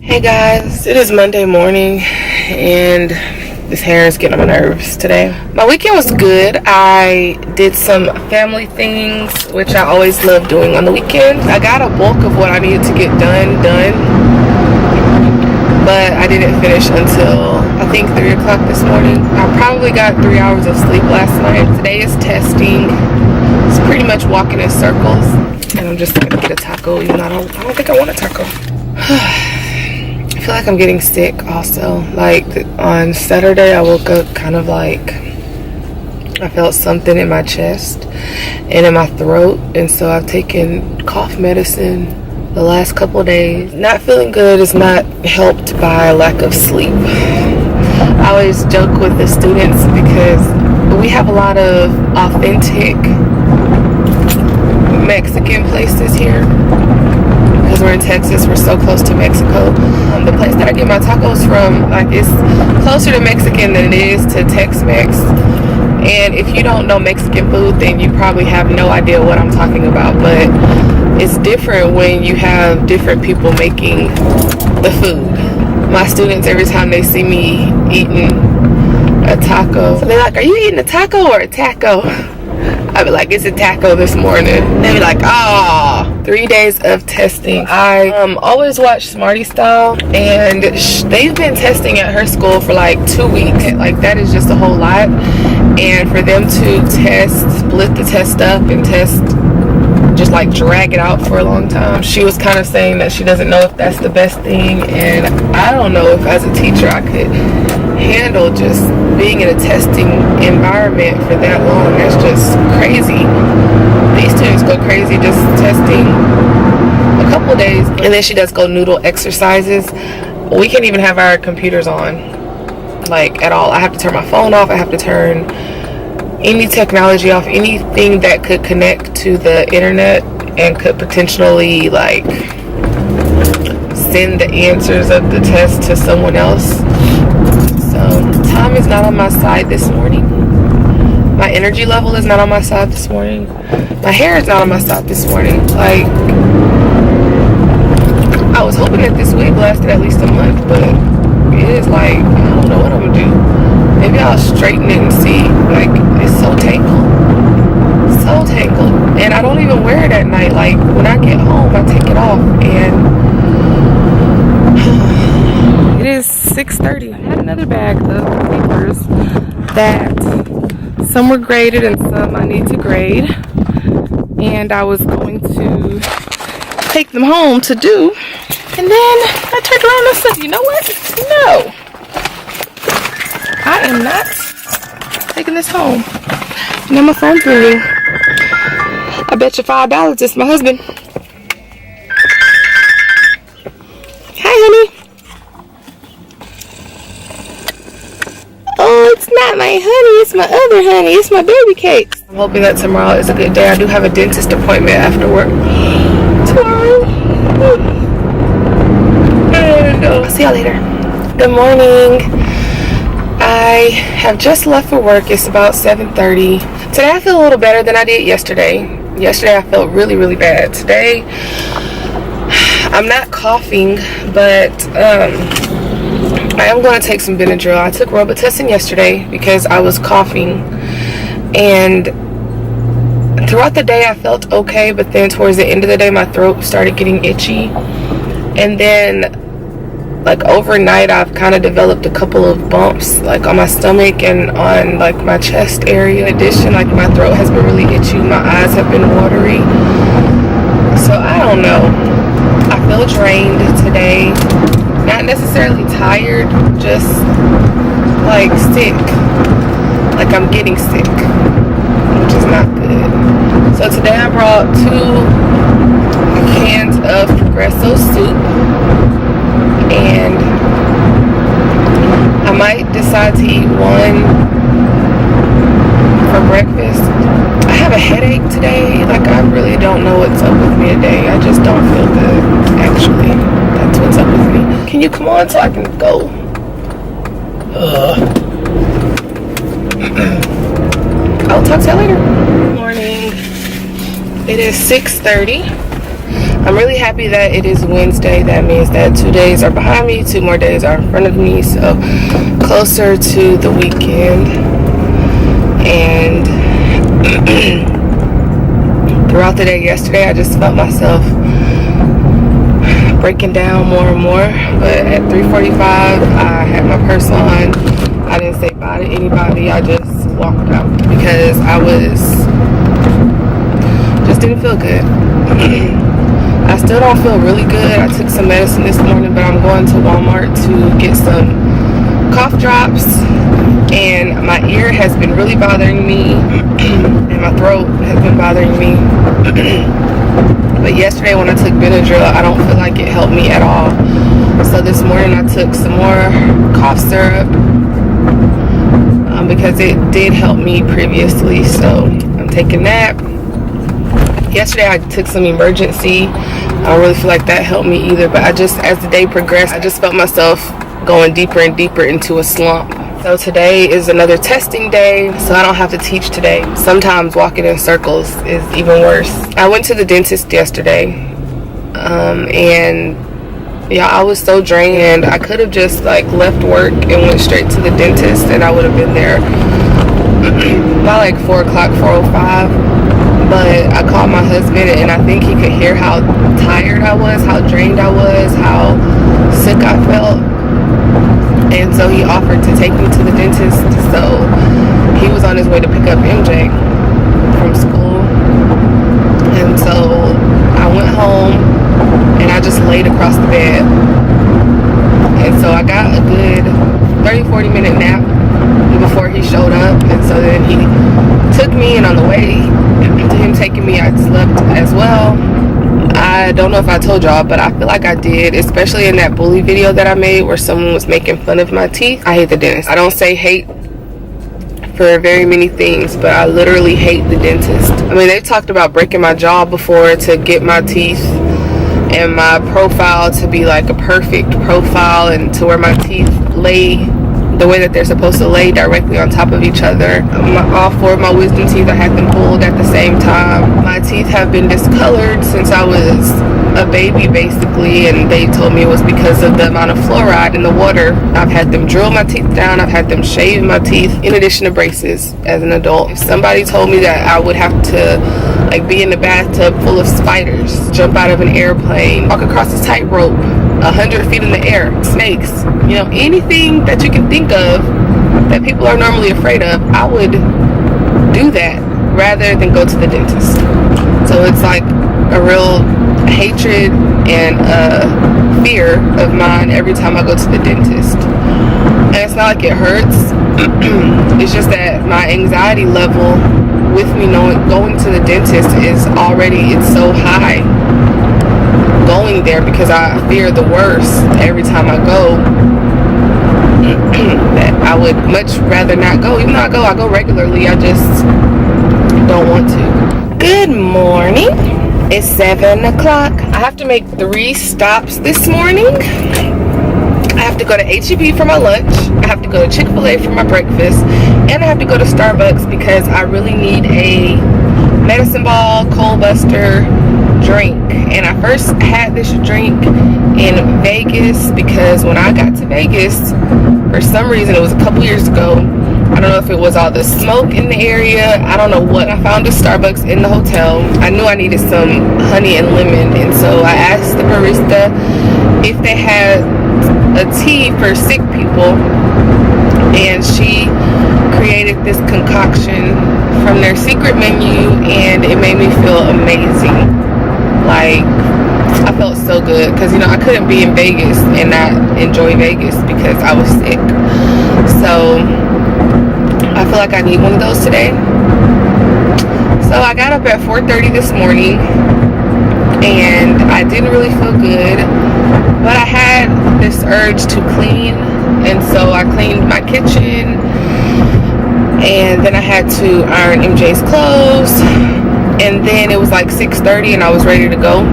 Hey guys, it is Monday morning and this hair is getting on my nerves today. My weekend was good. I did some family things, which I always love doing on the weekend. I got a bulk of what I needed to get done, but I didn't finish until I think 3 o'clock this morning. I probably got 3 hours of sleep last night. Today is testing. It's pretty much walking in circles. And I'm just gonna get a taco, even though I don't think I want a taco. I feel like I'm getting sick also. Like on Saturday I woke up kind of like I felt something in my chest and in my throat, and so I've taken cough medicine the last couple of days. Not feeling good is not helped by lack of sleep. I always joke with the students because we have a lot of authentic Mexican places here. Because we're in Texas, we're so close to Mexico. The place that I get my tacos from, like, it's closer to Mexican than it is to Tex-Mex. And if you don't know Mexican food, then you probably have no idea what I'm talking about. But it's different when you have different people making the food. My students, every time they see me eating a taco, so they're like, "Are you eating a taco or a taco?" I'd be like, "It's a taco this morning." They'd be like, "Ah." 3 days of testing. I always watch Smarty Style, and they've been testing at her school for like 2 weeks. Like, that is just a whole lot. And for them to split the test up and just like drag it out for a long time. She was kind of saying that she doesn't know if that's the best thing, and I don't know if as a teacher I could handle just being in a testing environment for that long. That's just crazy. These students go crazy just testing a couple of days, and then she does go noodle exercises. We can't even have our computers on, like, at all. I have to turn my phone off. I have to turn any technology off, anything that could connect to the internet and could potentially like send the answers of the test to someone else. So time is not on my side this morning. My energy level is not on my side this morning. My hair is not on my side this morning. Like, I was hoping that this wig lasted at least a month, but it is like, I don't know what I'm gonna do. Maybe I'll straighten it and see. Like, it's so tangled. So tangled. And I don't even wear it at night. Like, when I get home, I take it off. And it is 6:30. I had another bag of papers that some were graded and some I need to grade. And I was going to take them home to do. And then I turned around and said, you know what? No. I am not taking this home. Now my phone's ringing. I bet you $5 it's my husband. Hi, honey. Oh, it's not my honey. It's my other honey. It's my baby cakes. I'm hoping that tomorrow is a good day. I do have a dentist appointment after work tomorrow. And I'll see y'all later. Good morning. I have just left for work. It's about 7:30. Today I feel a little better than I did yesterday. Yesterday I felt really, really bad. Today I'm not coughing, but I am going to take some Benadryl. I took Robitussin yesterday because I was coughing, and throughout the day I felt okay, but then towards the end of the day my throat started getting itchy, and then like overnight I've kind of developed a couple of bumps like on my stomach and on like my chest area. In addition, like my throat has been really itchy, my eyes have been watery, so I don't know. I feel drained today, not necessarily tired, just like sick, like I'm getting sick, which is not good. So today I brought 2 cans of Progresso soup, and I might decide to eat one for breakfast. I have a headache today. Like, I really don't know what's up with me today. I just don't feel good, actually. That's what's up with me. Can you come on so I can go? I'll talk to you later. Good morning. It is 6:30. I'm really happy that it is Wednesday. That means that 2 days are behind me, 2 more days are in front of me, so closer to the weekend. And throughout the day yesterday, I just felt myself breaking down more and more. But at 3:45, I had my purse on. I didn't say bye to anybody. I just walked out because I just didn't feel good. I still don't feel really good. I took some medicine this morning, but I'm going to Walmart to get some cough drops. And my ear has been really bothering me, and my throat has been bothering me. But yesterday when I took Benadryl, I don't feel like it helped me at all. So this morning I took some more cough syrup because it did help me previously. So I'm taking that. Yesterday I took some emergency. I don't really feel like that helped me either, but as the day progressed, I just felt myself going deeper and deeper into a slump. So today is another testing day, so I don't have to teach today. Sometimes walking in circles is even worse. I went to the dentist yesterday, and yeah, I was so drained. I could have just left work and went straight to the dentist, and I would have been there by 4 o'clock, 4:05. But I called my husband, and I think he could hear how tired I was, how drained I was, how sick I felt. And so he offered to take me to the dentist. So he was on his way to pick up MJ from school. And so I went home and I just laid across the bed. And so I got a good 30-40 minute nap before he showed up. And so then he took me, and on the way to him taking me, I slept as well. I don't know if I told y'all, but I feel like I did, especially in that bully video that I made where someone was making fun of my teeth. I hate the dentist. I don't say hate for very many things, but I literally hate the dentist. I mean, they've talked about breaking my jaw before to get my teeth and my profile to be a perfect profile, and to where my teeth lay the way that they're supposed to lay, directly on top of each other. All 4 of my wisdom teeth, I had them pulled at the same time. My teeth have been discolored since I was a baby, basically, and they told me it was because of the amount of fluoride in the water. I've had them drill my teeth down. I've had them shave my teeth, in addition to braces as an adult. If somebody told me that I would have to be in the bathtub full of spiders, jump out of an airplane, walk across a tightrope 100 feet in the air, snakes, anything that you can think of that people are normally afraid of, I would do that rather than go to the dentist. So it's a real hatred and fear of mine every time I go to the dentist. And it's not like it hurts. It's just that my anxiety level with me going to the dentist is it's so high going there, because I fear the worst every time I go. That I would much rather not go. Even though I go regularly, I just don't want to. Good morning. It's 7 o'clock. I have to make 3 stops this morning. I have to go to HEB for my lunch. I have to go to Chick-fil-A for my breakfast. And I have to go to Starbucks because I really need a medicine ball, cold buster drink. And I first had this drink in Vegas because when I got to Vegas, for some reason, it was a couple years ago, I don't know if it was all the smoke in the area, I don't know what, I found a Starbucks in the hotel. I knew I needed some honey and lemon, and so I asked the barista if they had a tea for sick people, and she created this concoction from their secret menu, and it made me feel amazing. I felt so good, because I couldn't be in Vegas and not enjoy Vegas because I was sick. So I feel like I need one of those today. So I got up at 4:30 this morning, and I didn't really feel good, but I had this urge to clean, and so I cleaned my kitchen, and then I had to iron MJ's clothes, and then it was 6:30 and I was ready to go.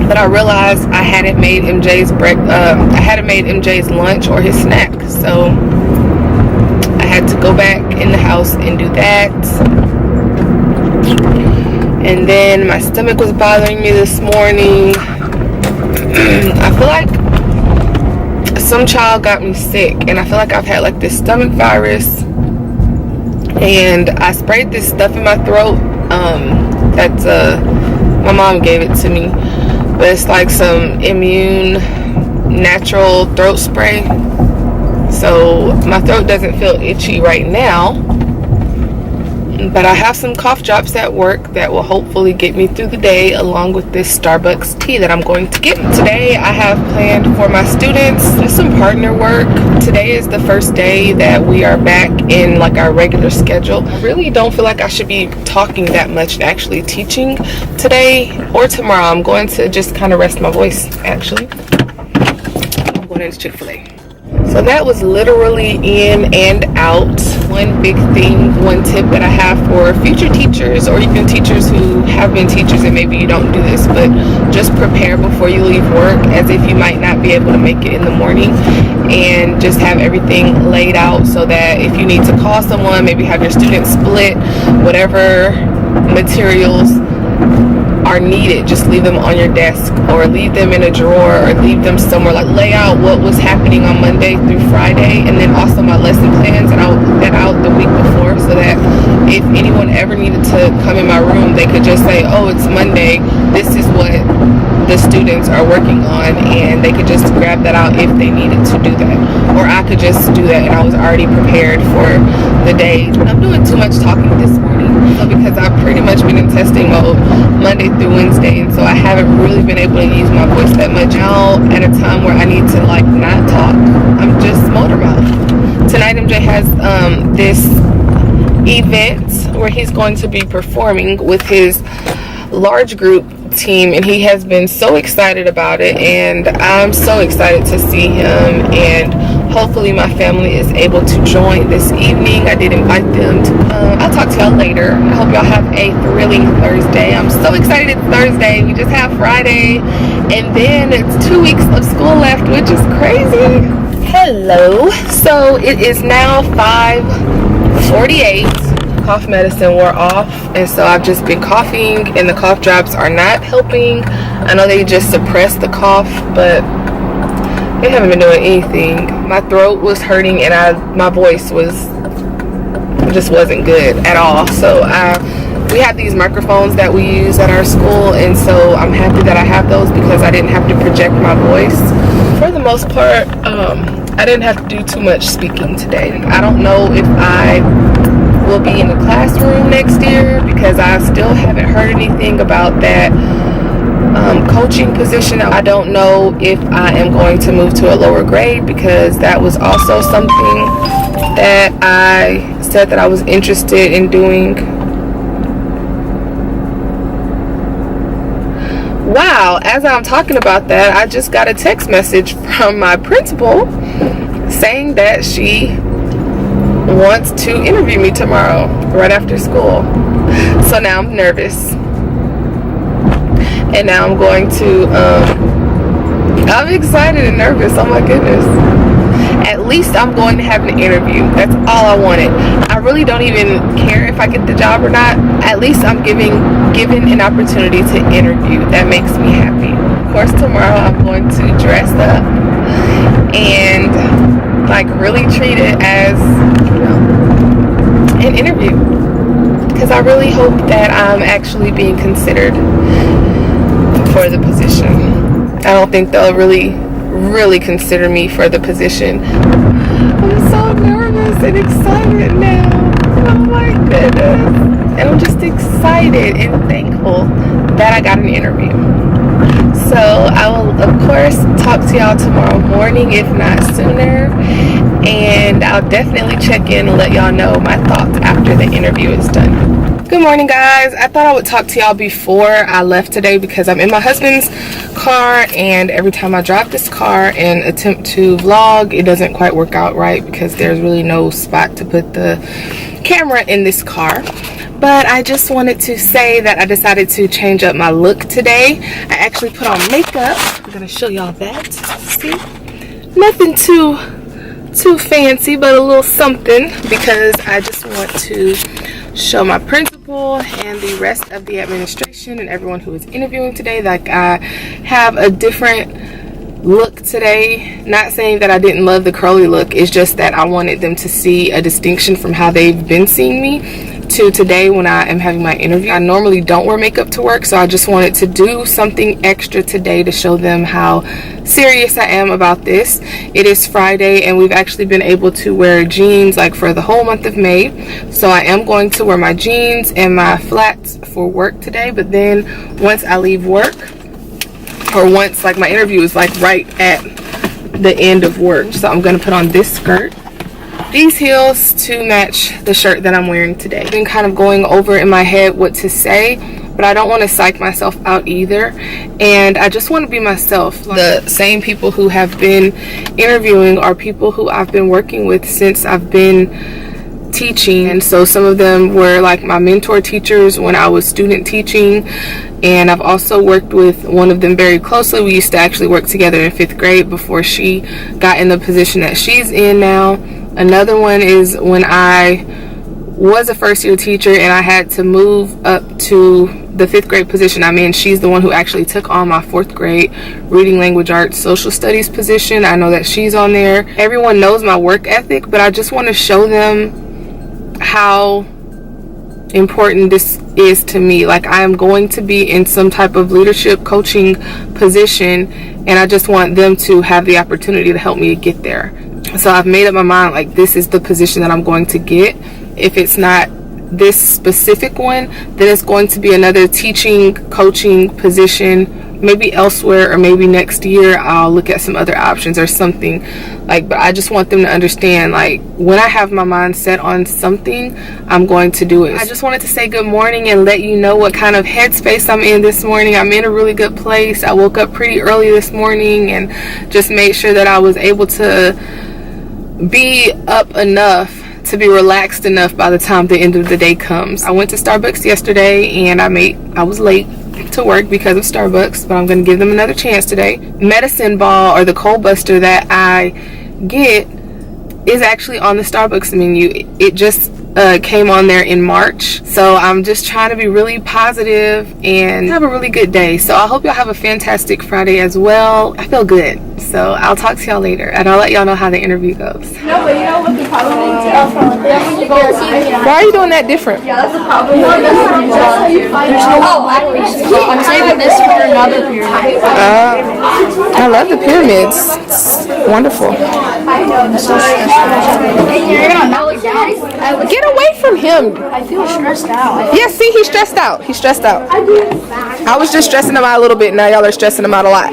But I realized I hadn't made MJ's lunch or his snack, so I had to go back in the house and do that. And then my stomach was bothering me this morning. I feel like some child got me sick, and I feel like I've had like this stomach virus, and I sprayed this stuff in my throat. That's my mom gave it to me, but it's like some immune natural throat spray, so my throat doesn't feel itchy right now. But I have some cough drops at work that will hopefully get me through the day, along with this Starbucks tea that I'm going to get. Today I have planned for my students just some partner work. Today is the first day that we are back in like our regular schedule. I really don't feel like I should be talking that much and actually teaching today or tomorrow. I'm going to just kind of rest my voice actually. I'm going into Chick-fil-A. So that was literally in and out. One big thing, one tip that I have for future teachers, or even teachers who have been teachers and maybe you don't do this, but just prepare before you leave work as if you might not be able to make it in the morning, and just have everything laid out so that if you need to call someone, maybe have your students split, whatever materials are needed, just leave them on your desk or leave them in a drawer or leave them somewhere. Like lay out what was happening on Monday through Friday, and then also my lesson plans, and I'll put that out the week before so that if anyone ever needed to come in my room, they could just say, oh, it's Monday, this is what the students are working on, and they could just grab that out if they needed to do that, or I could just do that and I was already prepared for the day. I'm doing too much talking this morning because I've pretty much been in testing mode Monday through Wednesday, and so I haven't really been able to use my voice that much. Now at a time where I need to like not talk, I'm just motor mouth. Tonight MJ has this event where he's going to be performing with his large group team, and he has been so excited about it, and I'm so excited to see him, and hopefully my family is able to join this evening. I did invite them to come. I'll talk to y'all later. I hope y'all have a thrilling Thursday. I'm so excited it's Thursday. We just have Friday, and then it's 2 weeks of school left, which is crazy. Hello. So it is now 5:48. Cough medicine wore off, and so I've just been coughing, and the cough drops are not helping. I know they just suppress the cough, but they haven't been doing anything. My throat was hurting, and my voice just wasn't good at all. So we have these microphones that we use at our school, and so I'm happy that I have those because I didn't have to project my voice. For the most part, I didn't have to do too much speaking today. I don't know if I will be in the classroom next year because I still haven't heard anything about that coaching position. I don't know if I am going to move to a lower grade because that was also something that I said that I was interested in doing. Wow, as I'm talking about that, I just got a text message from my principal saying that she wants to interview me tomorrow right after school. So now I'm nervous, and now I'm going to I'm excited and nervous. Oh my goodness. At least I'm going to have an interview. That's all I wanted. I really don't even care if I get the job or not. At least I'm given an opportunity to interview. That makes me happy. Of course, tomorrow I'm going to dress up and like really treat it as, an interview, because I really hope that I'm actually being considered for the position. I don't think they'll really consider me for the position. I'm so nervous and excited now. Oh my goodness. And I'm just excited and thankful that I got an interview. So I will, of course, talk to y'all tomorrow morning, if not sooner. And I'll definitely check in and let y'all know my thoughts after the interview is done. Good morning, guys. I thought I would talk to y'all before I left today because I'm in my husband's car, and every time I drive this car and attempt to vlog, it doesn't quite work out right because there's really no spot to put the camera in this car. But I just wanted to say that I decided to change up my look today. I actually put on makeup. I'm gonna show y'all that. See? Nothing too fancy, but a little something, because I just want to show my principal and the rest of the administration and everyone who is interviewing today that I have a different look today. Not saying that I didn't love the curly look, it's just that I wanted them to see a distinction from how they've been seeing me to today when I am having my interview. I normally don't wear makeup to work, so I just wanted to do something extra today to show them how serious I am about this. It is Friday and we've actually been able to wear jeans like for the whole month of May, so I am going to wear my jeans and my flats for work today. But then once I leave work, or once like my interview is like right at the end of work, so I'm gonna put on this skirt, these heels to match the shirt that I'm wearing today. I've been kind of going over in my head what to say, but I don't want to psych myself out either, and I just want to be myself. The same people who have been interviewing are people who I've been working with since I've been teaching, and so some of them were like my mentor teachers when I was student teaching, and I've also worked with one of them very closely. We used to actually work together in 5th grade before she got in the position that she's in now. Another one is when I was a first-year teacher and I had to move up to the 5th grade position I'm in. She's the one who actually took on my 4th grade reading, language arts, social studies position. I know that she's on there. Everyone knows my work ethic, but I just want to show them how important this is to me. Like, I am going to be in some type of leadership coaching position, and I just want them to have the opportunity to help me to get there. So I've made up my mind, like, this is the position that I'm going to get. If it's not this specific one, then it's going to be another teaching, coaching position, maybe elsewhere, or maybe next year I'll look at some other options or something. Like, but I just want them to understand, like, when I have my mind set on something, I'm going to do it. I just wanted to say good morning and let you know what kind of headspace I'm in this morning. I'm in a really good place. I woke up pretty early this morning and just made sure that I was able to be up enough to be relaxed enough by the time the end of the day comes. I went to Starbucks yesterday and I was late to work because of Starbucks, but I'm going to give them another chance today. Medicine ball, or the cold buster that I get, is actually on the Starbucks menu. It just came on there in March, so I'm just trying to be really positive and have a really good day. So I hope y'all have a fantastic Friday as well. I feel good, so I'll talk to y'all later and I'll let y'all know how the interview goes. No, but you know what the problem is? Why are you doing that different? Yeah, that's the problem. There's no I'm saving this for another period. I love the pyramids. It's wonderful. Get away from him. I feel stressed out. Yeah, see, he's stressed out. He's stressed out. I was just stressing him out a little bit. Now y'all are stressing him out a lot.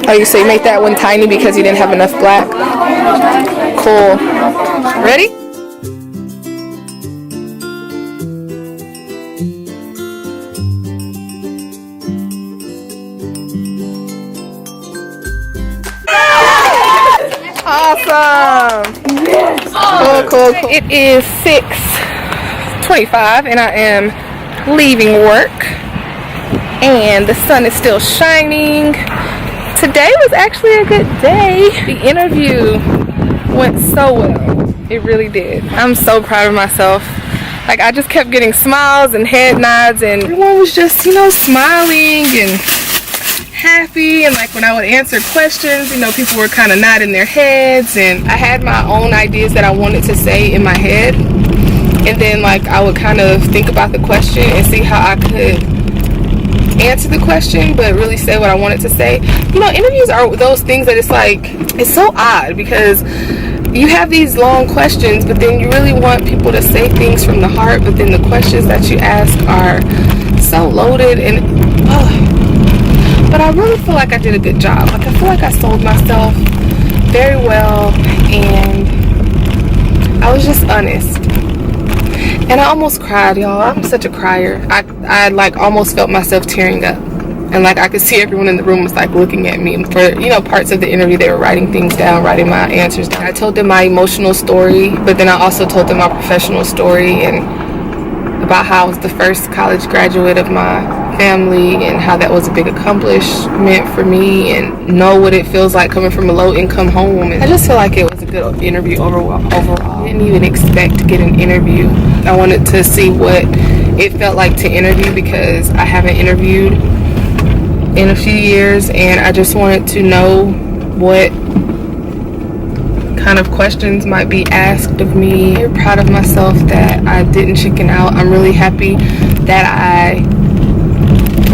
Oh, you say make that one tiny because you didn't have enough black? Cool. Ready? Awesome. Yes. Cool. It is 6:25 and I am leaving work and the sun is still shining. Today was actually a good day. The interview went so well. It really did. I'm so proud of myself. Like, I just kept getting smiles and head nods and everyone was just, you know, smiling and happy, and like when I would answer questions, you know, people were kind of nodding their heads, and I had my own ideas that I wanted to say in my head, and then like I would kind of think about the question and see how I could answer the question but really say what I wanted to say. You know, interviews are those things that it's like, it's so odd because you have these long questions but then you really want people to say things from the heart, but then the questions that you ask are so loaded and but I really feel like I did a good job. Like, I feel like I sold myself very well and I was just honest. And I almost cried, y'all. I'm such a crier. I like almost felt myself tearing up. And like I could see everyone in the room was like looking at me. For, you know, parts of the interview they were writing things down, writing my answers down. I told them my emotional story, but then I also told them my professional story and about how I was the first college graduate of my family and how that was a big accomplishment for me, and know what it feels like coming from a low-income home. And I just feel like it was a good interview overall. I didn't even expect to get an interview. I wanted to see what it felt like to interview because I haven't interviewed in a few years, and I just wanted to know what kind of questions might be asked of me. I'm proud of myself that I didn't chicken out. I'm really happy that I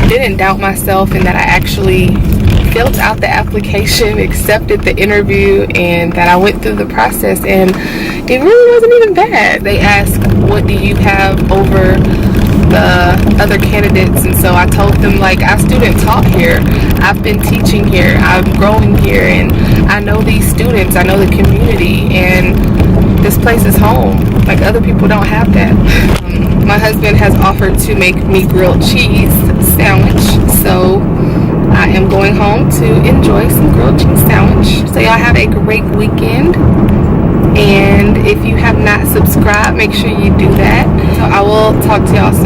didn't doubt myself and that I actually filled out the application, accepted the interview, and that I went through the process, and it really wasn't even bad. They asked, what do you have over the other candidates? And so I told them, like, I student taught here, I've been teaching here, I'm growing here, and I know these students, I know the community, and this place is home. Like, other people don't have that. My husband has offered to make me grilled cheese sandwich, so I am going home to enjoy some grilled cheese sandwich. So y'all have a great weekend, and if you have not subscribed, make sure you do that. So I will talk to y'all soon.